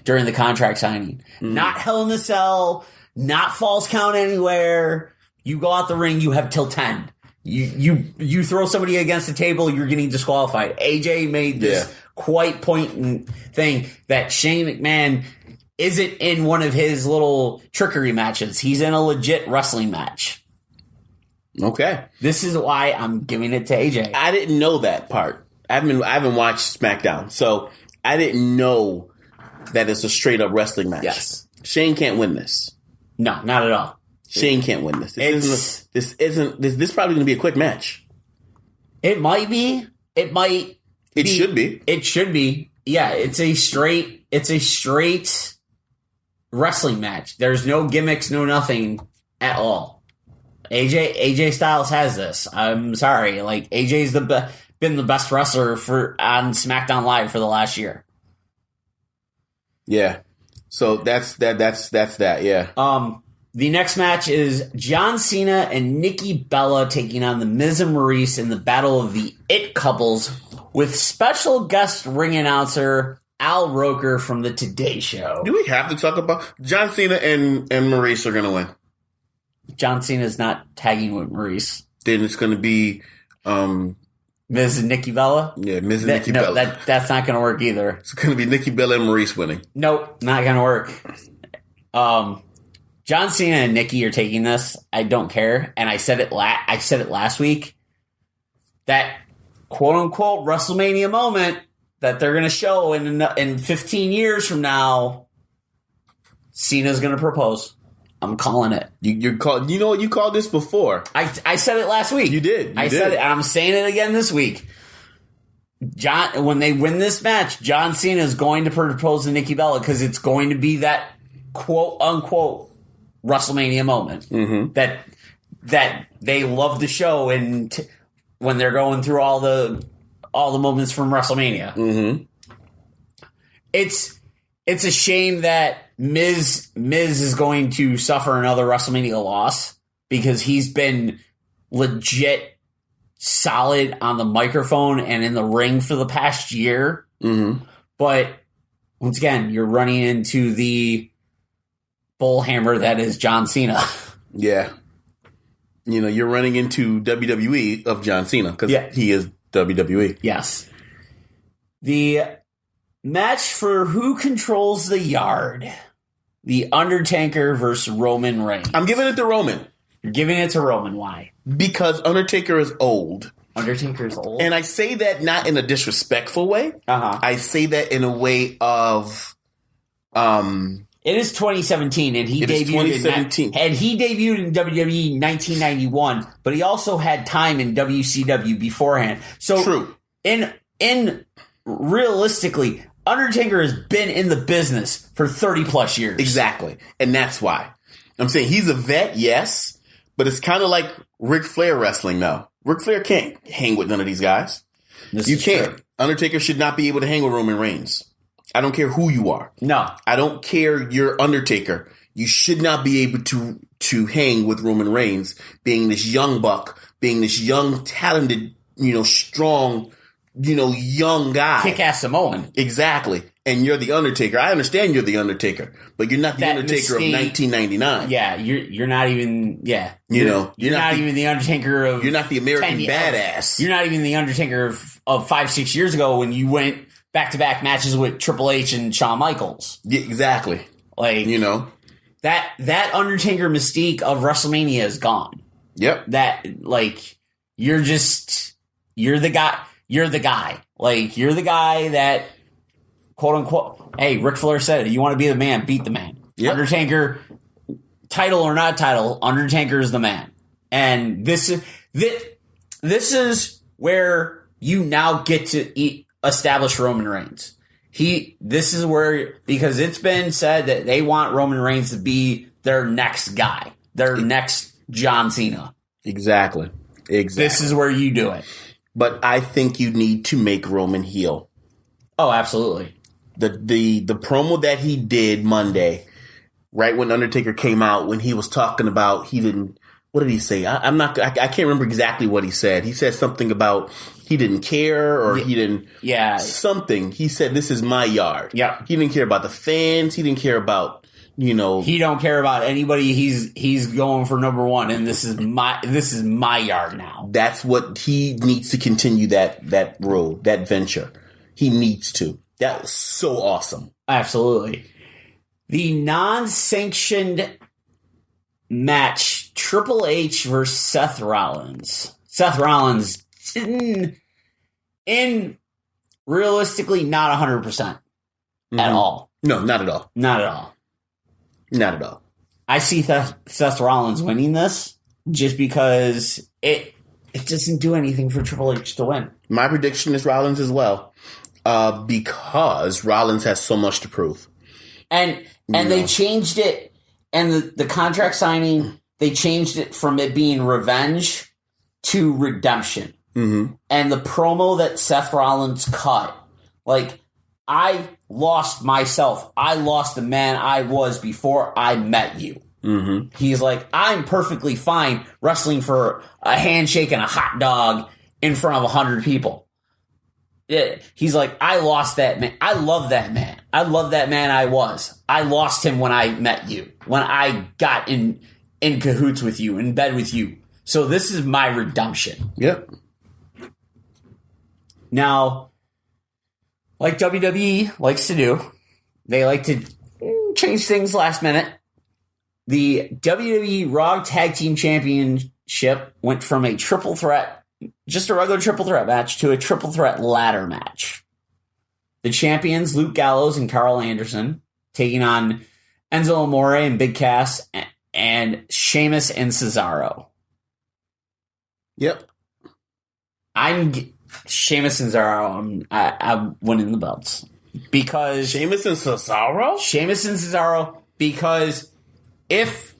during the contract signing. Not Hell in a Cell, not Falls Count Anywhere. You go out the ring, you have till 10. You throw somebody against the table, you're getting disqualified. AJ made this quite poignant thing that Shane McMahon... isn't in one of his little trickery matches. He's in a legit wrestling match. Okay. This is why I'm giving it to AJ. I didn't know that part. I haven't watched SmackDown, so I didn't know that it's a straight up wrestling match. Yes. Shane can't win this. No, not at all. Shane can't win this. This is probably going to be a quick match. It might be. It should be. It should be. Yeah, it's a straight wrestling match. There's no gimmicks, no nothing at all. AJ Styles has this. I'm sorry. Like, AJ's been the best wrestler on SmackDown Live for the last year. Yeah. So that's that, yeah. The next match is John Cena and Nikki Bella taking on The Miz and Maurice in the Battle of the It Couples with special guest ring announcer Al Roker from the Today Show. Do we have to talk about John Cena and Maurice are going to win? John Cena's not tagging with Maurice. Then it's going to be Miz and Nikki Bella? Yeah, Miz and Nikki Bella. That's not going to work either. It's going to be Nikki Bella and Maurice winning. Nope, not going to work. John Cena and Nikki are taking this. I don't care. And I said it last week. That quote-unquote WrestleMania moment that they're going to show in 15 years from now, Cena's going to propose. I'm calling it. You know what? You called this before. I said it last week. You did. I said it, and I'm saying it again this week. When they win this match, John Cena is going to propose to Nikki Bella because it's going to be that quote-unquote WrestleMania moment that they love the show and when they're going through all the moments from WrestleMania. Mm-hmm. It's a shame that Miz is going to suffer another WrestleMania loss because he's been legit solid on the microphone and in the ring for the past year. Mm-hmm. But once again, you're running into the bullhammer that is John Cena. Yeah. You know, you're running into WWE of John Cena because he is WWE. Yes. The Match for who controls the yard. The Undertaker versus Roman Reigns. I'm giving it to Roman. You're giving it to Roman. Why? Because Undertaker is old. Undertaker is old? And I say that not in a disrespectful way. Uh-huh. I say that in a way of... It is 2017, and he debuted in WWE in 1991, but he also had time in WCW beforehand. So, true. In realistically, Undertaker has been in the business for 30 plus years. Exactly, and that's why I'm saying he's a vet, yes, but it's kind of like Ric Flair wrestling. Though Ric Flair can't hang with none of these guys. You can't. True. Undertaker should not be able to hang with Roman Reigns. I don't care who you are. No. I don't care you're Undertaker. You should not be able to hang with Roman Reigns, being this young buck, being this young, talented, strong, young guy. Kick-ass Samoan. Exactly. And you're the Undertaker. I understand you're the Undertaker, but you're not the Undertaker of 1999. Yeah, you're not even, yeah. You're not even the Undertaker of... You're not the American Badass. You're not even the Undertaker of 5-6 years ago when you went back-to-back matches with Triple H and Shawn Michaels. Yeah, exactly. Like, that Undertaker mystique of WrestleMania is gone. Yep. That, like, you're the guy. Like, you're the guy that, quote unquote, hey, Ric Flair said it. You want to be the man, beat the man. Yep. Undertaker, title or not title, Undertaker is the man. And this is where you now get to establish Roman Reigns. This is where, because it's been said that they want Roman Reigns to be their next guy, their next John Cena. Exactly. This is where you do it. But I think you need to make Roman heel. Oh, absolutely. The promo that he did Monday, right when Undertaker came out, when he was talking about what did he say? I can't remember exactly what he said. He said something about he didn't care or he didn't. Yeah. Something. He said, this is my yard. Yeah. He didn't care about the fans. He didn't care about, He don't care about anybody. He's going for number one, and this is my yard now. That's what he needs to continue that road, that venture. He needs to. That was so awesome. Absolutely. The non-sanctioned match, Triple H versus Seth Rollins. Seth Rollins in realistically not 100% at all. No, not at all. Not at all. Not at all. I see Seth Rollins winning this just because it doesn't do anything for Triple H to win. My prediction is Rollins as well, because Rollins has so much to prove. And they changed it, and the contract signing, they changed it from it being revenge to redemption. Mm-hmm. And the promo that Seth Rollins cut, like, I lost myself. I lost the man I was before I met you. Mm-hmm. He's like, I'm perfectly fine wrestling for a handshake and a hot dog in front of 100 people. He's like, I lost that man. I love that man. I love that man I was. I lost him when I met you, when I got in cahoots with you, in bed with you. So this is my redemption. Yep. Now, like WWE likes to do, they like to change things last minute. The WWE Raw Tag Team Championship went from a triple threat, just a regular triple threat match, to a triple threat ladder match. The champions, Luke Gallows and Carl Anderson, taking on Enzo Amore and Big Cass, and Sheamus and Cesaro. Yep. Sheamus and Cesaro, I'm winning the belts. Because Sheamus and Cesaro? Sheamus and Cesaro, because if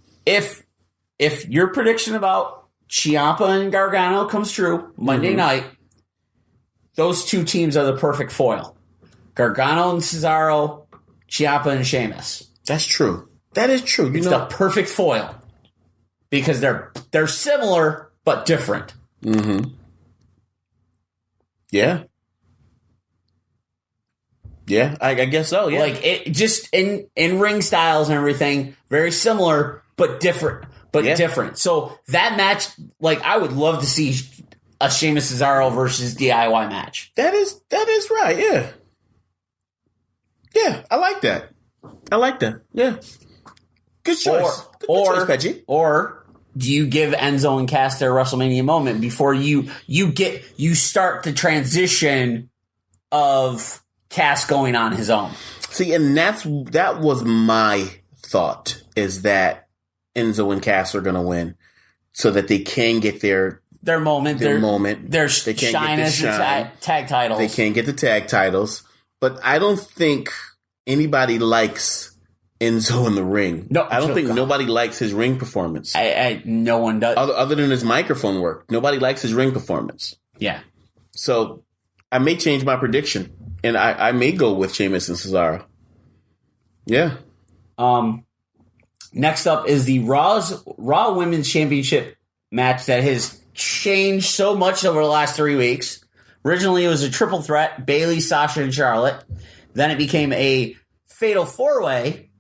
your prediction about Ciampa and Gargano comes true Monday night, those two teams are the perfect foil. Gargano and Cesaro, Ciampa and Sheamus. That's true. That is true. It's the perfect foil. Because they're similar but different. Mm-hmm. Yeah. Yeah, I guess so, yeah. Like, it just in ring styles and everything, very similar, but different. Different. So, that match, like, I would love to see a Sheamus Cesaro versus DIY match. That is right, yeah. Yeah, I like that. Yeah. Good choice. Good choice, Peggy. Or do you give Enzo and Cass their WrestleMania moment before you start the transition of Cass going on his own? See, and that was my thought, is that Enzo and Cass are going to win so that they can get their moment, their they can't shine get as the tag titles. They can't get the tag titles, but I don't think anybody likes Enzo in the ring. No, I don't think nobody likes his ring performance. No one does. Other than his microphone work, nobody likes his ring performance. Yeah. So I may change my prediction, and I may go with Sheamus and Cesaro. Yeah. Next up is the Raw Women's Championship match that has changed so much over the last 3 weeks. Originally, it was a triple threat, Bayley, Sasha, and Charlotte. Then it became a fatal four-way,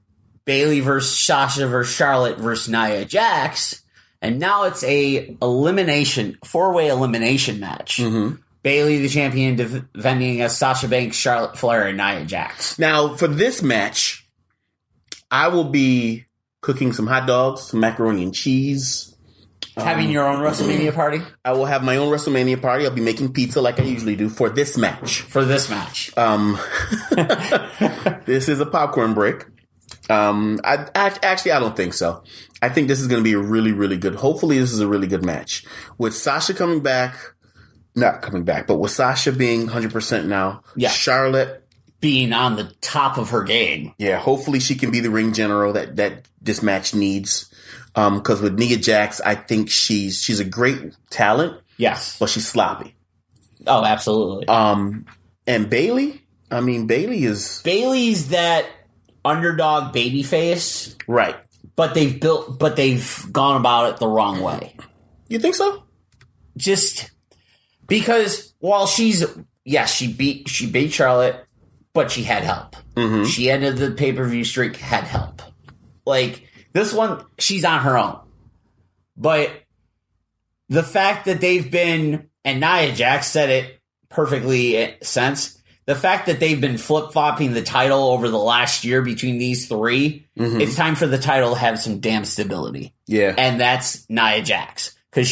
Bayley versus Sasha versus Charlotte versus Nia Jax. And now it's a four-way elimination match. Mm-hmm. Bayley, the champion, defending against Sasha Banks, Charlotte Flair, and Nia Jax. Now, for this match, I will be cooking some hot dogs, some macaroni and cheese. Having your own WrestleMania party? I will have my own WrestleMania party. I'll be making pizza like I usually do for this match. This is a popcorn break. I don't think so. I think this is going to be a really, really good. Hopefully, this is a really good match with Sasha not coming back, but with Sasha being 100% now. Yeah. Charlotte being on the top of her game. Yeah. Hopefully, she can be the ring general that this match needs. Because with Nia Jax, I think she's a great talent. Yes, but she's sloppy. Oh, absolutely. And Bayley. I mean, Bayley's that underdog baby face, right? But they've gone about it the wrong way. You think so? Just because while she beat Charlotte, but she had help. Mm-hmm. She ended the pay-per-view streak, had help. Like this one, she's on her own. But the fact that they've been, and Nia Jax said it perfectly since, the fact that they've been flip-flopping the title over the last year between these three, mm-hmm. It's time for the title to have some damn stability. Yeah. And that's Nia Jax. Because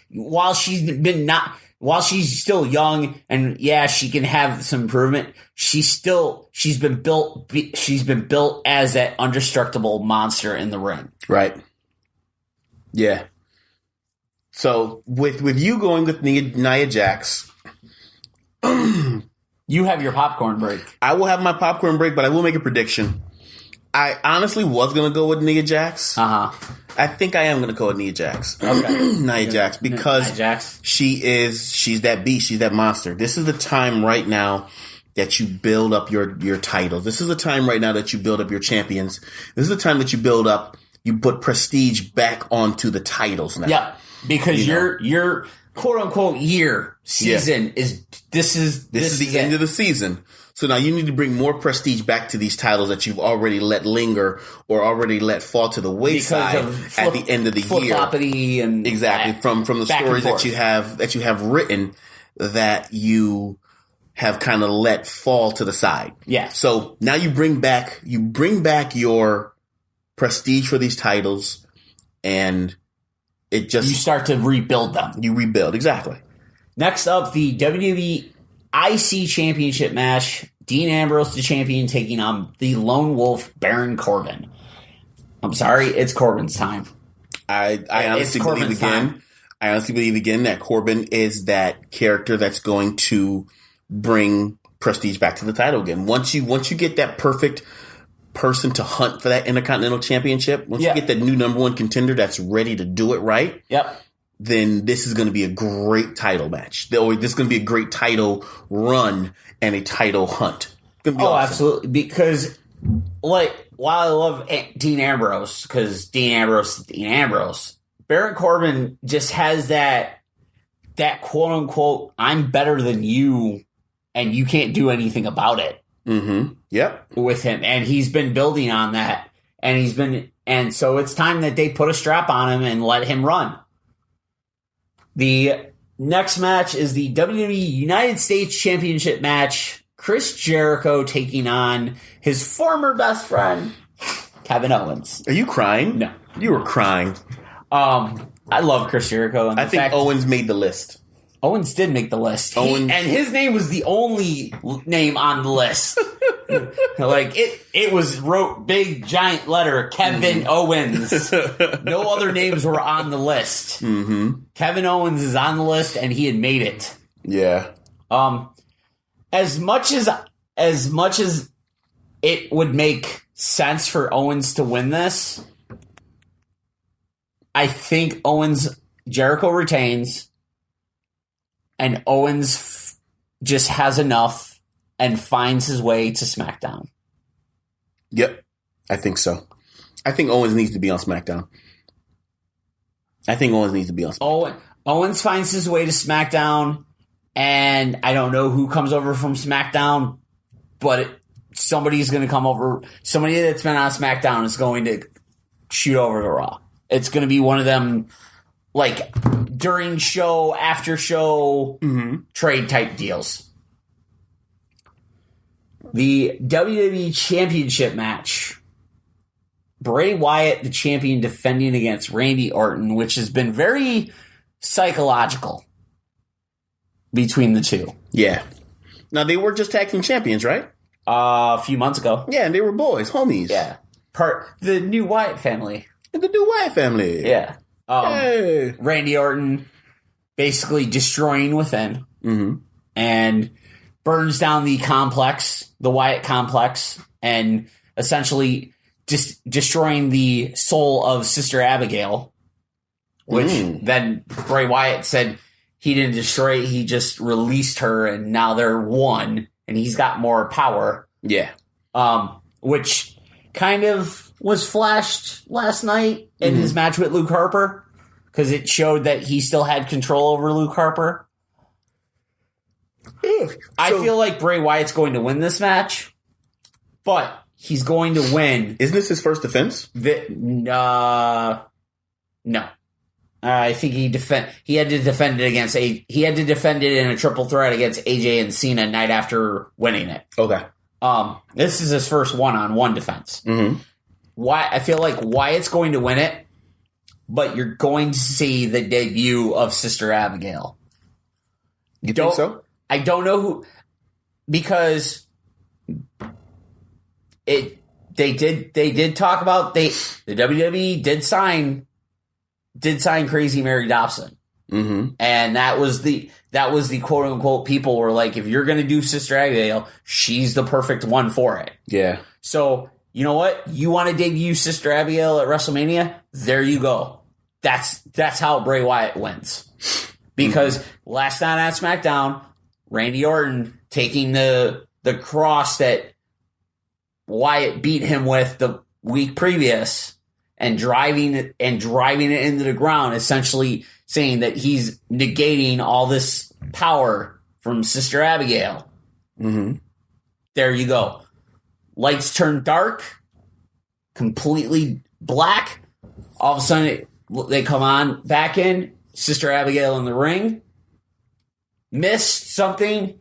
while she's still young and she can have some improvement, she's been built as that indestructible monster in the ring. Right. Yeah. So with you going with Nia Jax, you have your popcorn break. I will have my popcorn break, but I will make a prediction. I honestly was going to go with Nia Jax. Uh-huh. I think I am going to go with Nia Jax. Okay. Nia Jax, because she's that beast. She's that monster. This is the time right now that you build up your titles. This is the time right now that you build up your champions. This is the time that you put prestige back onto the titles now. Yeah, because your quote unquote season is the end of the season. So now you need to bring more prestige back to these titles that you've already let linger or already let fall to the wayside at the end of the year. And exactly from the stories that you have written that you have kind of let fall to the side. Yeah. So now you bring back your prestige for these titles, and you start to rebuild them. You rebuild, exactly. Next up, the WWE IC Championship match. Dean Ambrose, the champion, taking on the Lone Wolf, Baron Corbin. I'm sorry, it's Corbin's time. I honestly believe again that Corbin is that character that's going to bring prestige back to the title again. Once you get that perfect person to hunt for that Intercontinental Championship, once you get that new number one contender that's ready to do it right, then this is going to be a great title match. This is going to be a great title run and a title hunt. Awesome. Absolutely. Because, while I love Dean Ambrose, because Dean Ambrose is Dean Ambrose, Baron Corbin just has that quote-unquote, I'm better than you, and you can't do anything about it. Mm-hmm. Yep. With him. And he's been building on that. And so it's time that they put a strap on him and let him run. The next match is the WWE United States Championship match. Chris Jericho taking on his former best friend, Kevin Owens. Are you crying? No. You were crying. I love Chris Jericho. And I think Owens made the list. Owens did make the list. And his name was the only name on the list. Like, it was wrote big, giant letter, Kevin Owens. No other names were on the list. Mm-hmm. Kevin Owens is on the list, and he had made it. Yeah. As much as it would make sense for Owens to win this, I think Jericho retains, and Owens just has enough and finds his way to SmackDown. Yep, I think so. I think Owens needs to be on SmackDown. Owens finds his way to SmackDown, and I don't know who comes over from SmackDown, but somebody's going to come over. Somebody that's been on SmackDown is going to shoot over to Raw. It's going to be one of them, like, during show, after show, trade type deals. The WWE Championship match. Bray Wyatt, the champion, defending against Randy Orton, which has been very psychological between the two. Yeah. Now, they were just tag team champions, right? A few months ago. Yeah, and they were boys, homies. Yeah. The new Wyatt family. The new Wyatt family. Yeah. Hey. Randy Orton basically destroying within and burns down the Wyatt complex, and essentially just destroying the soul of Sister Abigail, which then Bray Wyatt said he didn't destroy it, he just released her, and now they're one, and he's got more power. Yeah. Which kind of was flashed last night in his match with Luke Harper, because it showed that he still had control over Luke Harper. I feel like Bray Wyatt's going to win this match, but he's going to win. Isn't this his first defense? No. I think he had to defend it against he had to defend it in a triple threat against AJ and Cena night after winning it. Okay. This is his first one-on-one defense. I feel like Wyatt's going to win it, but you're going to see the debut of Sister Abigail. You think so? I don't know who, because they did talk about the WWE did sign Crazy Mary Dobson, and that was the quote unquote people were like, if you're going to do Sister Abigail, she's the perfect one for it. Yeah. So you know what? You want to debut Sister Abigail at WrestleMania? There you go. That's how Bray Wyatt wins, because last night on SmackDown, Randy Orton taking the cross that Wyatt beat him with the week previous and driving it into the ground, essentially saying that he's negating all this power from Sister Abigail. There you go. Lights turn dark, completely black. All of a sudden, they come on back in. Sister Abigail in the ring. Missed something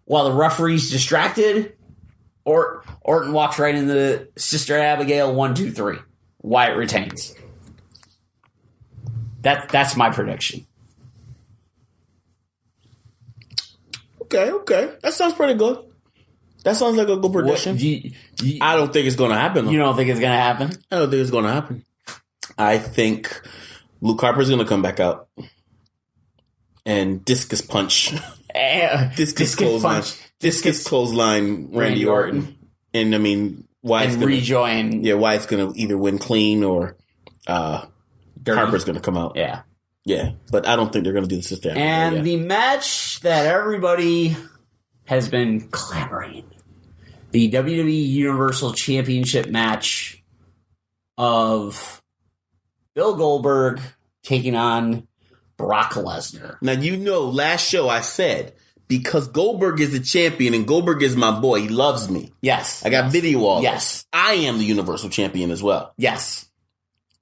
while the referee's distracted. Orton walks right into Sister Abigail 1, 2, 3. Wyatt retains. That's my prediction. Okay. That sounds pretty good. That sounds like a good prediction. I don't think it's going to happen, though. You don't think it's going to happen? I don't think it's going to happen. I think Luke Harper's going to come back out and discus punch. Discus clothesline Randy Orton. And I mean, Wyatt's going to rejoin. Yeah, Wyatt's going to either win clean or Harper's going to come out. Yeah. Yeah, but I don't think they're going to do the Sister Abigail. And the match that everybody has been clamoring, the WWE Universal Championship match of Bill Goldberg taking on Brock Lesnar. Now, last show I said, because Goldberg is the champion and Goldberg is my boy, he loves me. Yes. I got video of Yes. it. I am the Universal Champion as well. Yes.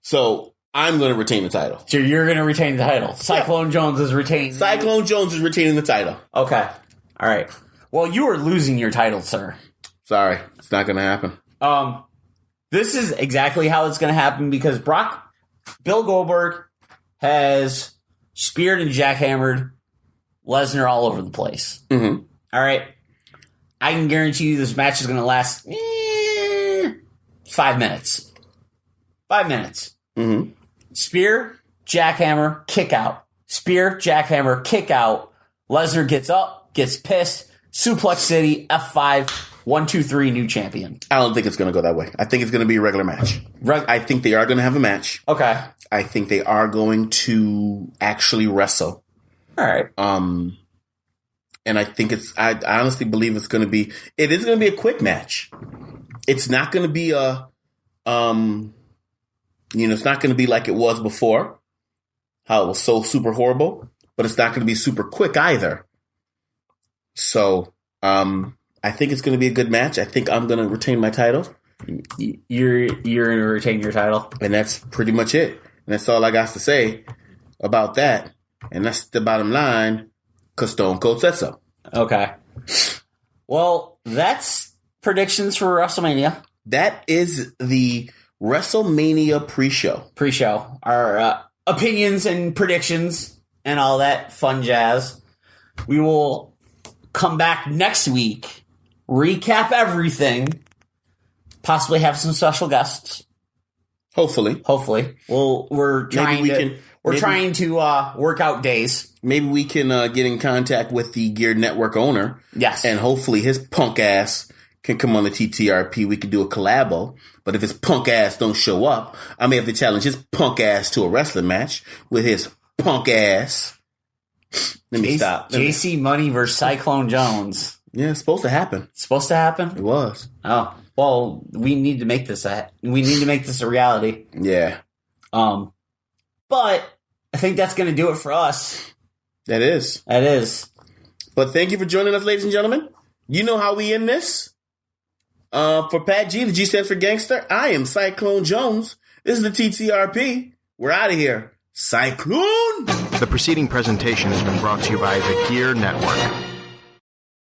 So I'm going to retain the title. So you're going to retain the title. Cyclone Jones is retaining. Cyclone Jones is retaining the title. Okay. All right. Well, you are losing your title, sir. Sorry, it's not going to happen. This is exactly how it's going to happen because Bill Goldberg has speared and jackhammered Lesnar all over the place. Mm-hmm. All right. I can guarantee you this match is going to last 5 minutes. 5 minutes. Mm-hmm. Spear, jackhammer, kick out. Spear, jackhammer, kick out. Lesnar gets up, gets pissed. Suplex City, F5, 1, 2, 3, new champion. I don't think it's going to go that way. I think it's going to be a regular match. I think they are going to have a match. Okay. I think they are going to actually wrestle. All right. And I think I honestly believe it is going to be a quick match. It's not going to be it's not going to be like it was before, how it was so super horrible, but it's not going to be super quick either. So, I think it's going to be a good match. I think I'm going to retain my title. You're going to retain your title? And that's pretty much it. And that's all I got to say about that. And that's the bottom line, because Stone Cold said so. Okay. Well, that's predictions for WrestleMania. That is the WrestleMania pre-show. Pre-show. Our opinions and predictions and all that fun jazz. We will come back next week, recap everything, possibly have some special guests. Hopefully. We're trying to work out days. Maybe we can get in contact with the Gear Network owner. Yes. And hopefully his punk ass can come on the TTRP. We could do a collabo. But if his punk ass don't show up, I may have to challenge his punk ass to a wrestling match with his punk ass. Let me stop. JC Money versus Cyclone Jones. Yeah, it's supposed to happen. Supposed to happen? It was. Oh. Well, we need to make this a reality. Yeah. But I think that's going to do it for us. That is. But thank you for joining us, ladies and gentlemen. You know how we end this. For Pat G, the G stands for gangster. I am Cyclone Jones. This is the TTRP. We're out of here. Cyclone! The preceding presentation has been brought to you by the Gear Network.